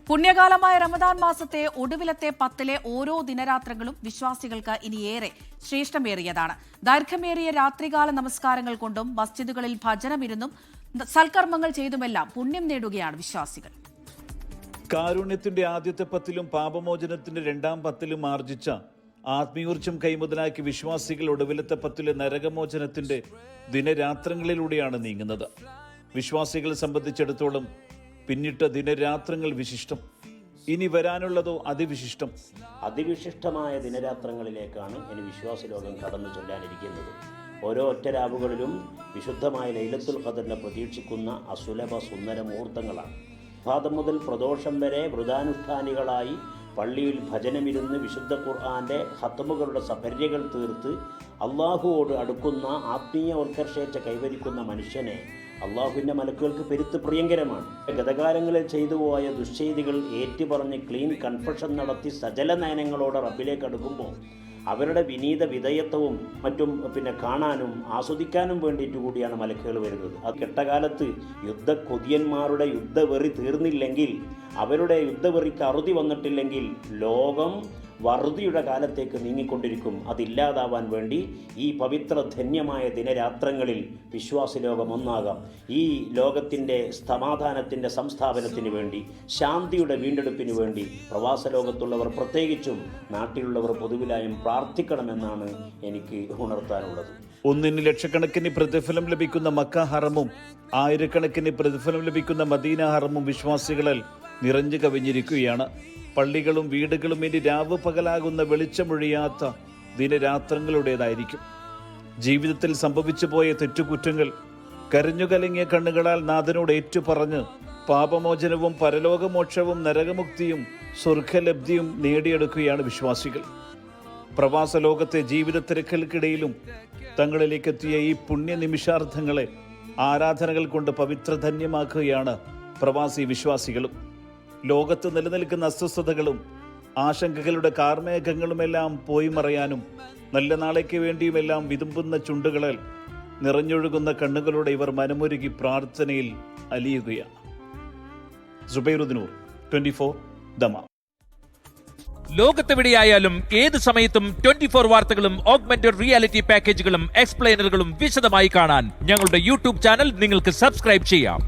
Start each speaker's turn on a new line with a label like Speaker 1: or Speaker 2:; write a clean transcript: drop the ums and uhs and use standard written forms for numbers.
Speaker 1: പുണ്യകാലമായ റമദാൻ മാസത്തെ ഒടുവിലത്തെ 10-ലെ ഓരോ ദിനരാത്രങ്ങളും വിശ്വാസികൾക്ക് ഇനിയേറെ ശ്രേഷ്ഠമേറിയതാണ്. ദൈർഘ്യമേറിയ രാത്രികാല നമസ്കാരങ്ങൾ കൊണ്ടും മസ്ജിദുകളിൽ ഭജനമിരുന്നും സൽക്കർമ്മങ്ങൾ ചെയ്തുമെല്ലാം പുണ്യം നേടുകയാണ് വിശ്വാസികൾ.
Speaker 2: കാരുണ്യത്തിന്റെ ആദ്യത്തെ 10-ലും പാപമോചനത്തിന്റെ രണ്ടാം 10-ലും ആർജിച്ച ആത്മീയോർജ്ജം കൈമുതലാക്കി വിശ്വാസികൾ ഒടുവിലത്തെ 10-ലെ നരകമോചനത്തിന്റെ ദിനരാത്രങ്ങളിലൂടെയാണ് നീങ്ങുന്നത്. വിശ്വാസികളെ സംബന്ധിച്ചിടത്തോളം പിന്നിട്ട ദിനരാത്രങ്ങൾ വിശിഷ്ടം, ഇനി വരാനുള്ളതോ അതിവിശിഷ്ടം.
Speaker 3: അതിവിശിഷ്ടമായ ദിനരാത്രങ്ങളിലേക്കാണ് ഇനി വിശ്വാസ ലോകം കടന്നു ചൊല്ലാനിരിക്കുന്നത്. ഓരോ ഒറ്റരാവുകളിലും വിശുദ്ധമായ ലൈലത്തുൽ ഖദറിനെ പ്രതീക്ഷിക്കുന്ന അസുലഭ സുന്ദര മുഹൂർത്തങ്ങളാണ്. പാദം മുതൽ പ്രദോഷം വരെ വ്രതാനുഷ്ഠാനികളായി പള്ളിയിൽ ഭജനമിരുന്ന് വിശുദ്ധ ഖുർആന്റെ ഖത്മുകളുടെ സഫര്യകൾ തീർത്ത് അള്ളാഹുവോട് അടുക്കുന്ന ആത്മീയ ഉത്കർഷേച്ഛ കൈവരിക്കുന്ന മനുഷ്യനെ അള്ളാഹുവിൻ്റെ മലക്കുകൾക്ക് പെരുത്ത് പ്രിയങ്കരമാണ്. ഗതകാലങ്ങളിൽ ചെയ്തു പോയ ദുശ്ചെയ്തികൾ ഏറ്റുപറഞ്ഞ് ക്ലീൻ കൺഫഷൻ നടത്തി സജല നയനങ്ങളോടെ റബ്ബിലേക്ക് അടുക്കുമ്പോൾ അവരുടെ വിനീത വിധേയത്വവും മറ്റും കാണാനും ആസ്വദിക്കാനും വേണ്ടിയിട്ട് കൂടിയാണ് മലക്കുകൾ വരുന്നത്. അത് കെട്ടകാലത്ത് യുദ്ധക്കൊതിയന്മാരുടെ യുദ്ധവെറി തീർന്നില്ലെങ്കിൽ, അവരുടെ യുദ്ധവെറിക്ക് അറുതി വന്നിട്ടില്ലെങ്കിൽ ലോകം വറുതിയുടെ കാലത്തേക്ക് നീങ്ങിക്കൊണ്ടിരിക്കും. അതില്ലാതാവാൻ വേണ്ടി ഈ പവിത്ര ധന്യമായ ദിനരാത്രങ്ങളിൽ വിശ്വാസ ലോകം ഒന്നാകാം. ഈ ലോകത്തിൻ്റെ സമാധാനത്തിൻ്റെ സംസ്ഥാപനത്തിന് വേണ്ടി, ശാന്തിയുടെ വീണ്ടെടുപ്പിന് വേണ്ടി പ്രവാസ ലോകത്തുള്ളവർ പ്രത്യേകിച്ചും നാട്ടിലുള്ളവർ പൊതുവിലായും പ്രാർത്ഥിക്കണമെന്നാണ് എനിക്ക് ഉണർത്താനുള്ളത്.
Speaker 2: ഒന്നിന് ലക്ഷക്കണക്കിന് പ്രതിഫലം ലഭിക്കുന്ന മക്ക ഹറമും ആയിരക്കണക്കിന് പ്രതിഫലം ലഭിക്കുന്ന മദീന ഹറമും വിശ്വാസികളാൽ നിറഞ്ഞു കവിഞ്ഞിരിക്കുകയാണ്. പള്ളികളും വീടുകളും ഇനി രാവ് പകലാകുന്ന വെളിച്ചമൊഴിയാത്ത ദിനരാത്രങ്ങളുടേതായിരിക്കും. ജീവിതത്തിൽ സംഭവിച്ചു പോയ തെറ്റുകുറ്റങ്ങൾ കരഞ്ഞുകലങ്ങിയ കണ്ണുകളാൽ നാഥനോട് ഏറ്റുപറഞ്ഞ് പാപമോചനവും പരലോകമോക്ഷവും നരകമുക്തിയും സ്വർഗലബ്ധിയും നേടിയെടുക്കുകയാണ് വിശ്വാസികൾ. പ്രവാസ ലോകത്തെ ജീവിത തിരക്കുകൾക്കിടയിലും തങ്ങളിലേക്കെത്തിയ ഈ പുണ്യ നിമിഷാർത്ഥങ്ങളെ ആരാധനകൾ കൊണ്ട് പവിത്രധന്യമാക്കുകയാണ് പ്രവാസി വിശ്വാസികളും. ലോകത്ത് നിലനിൽക്കുന്ന അസ്വസ്ഥതകളും ആശങ്കകളുടെ കാർമേഘങ്ങളുമെല്ലാം പോയി മറയാനും നല്ല നാളേക്ക് വേണ്ടിയുമെല്ലാം വിതുമ്പുന്ന ചുണ്ടുകളാൽ നിറഞ്ഞൊഴുകുന്ന കണ്ണുകളോടെ ഇവർ മനമൊരുകി പ്രാർത്ഥനയിൽ അലിയുകയാണ്. സുബൈറുദ്ദീനൂർ, 24 ദമാം.
Speaker 4: ലോകത്തെവിടെയായാലും ഏത് സമയത്തും 24 വാർത്തകളും ഓഗ്മെന്റഡ് റിയാലിറ്റി പാക്കേജുകളും എക്സ്പ്ലെയിനറുകളും വിശദമായി കാണാൻ ഞങ്ങളുടെ യൂട്യൂബ് ചാനൽ നിങ്ങൾക്ക് സബ്സ്ക്രൈബ് ചെയ്യാം.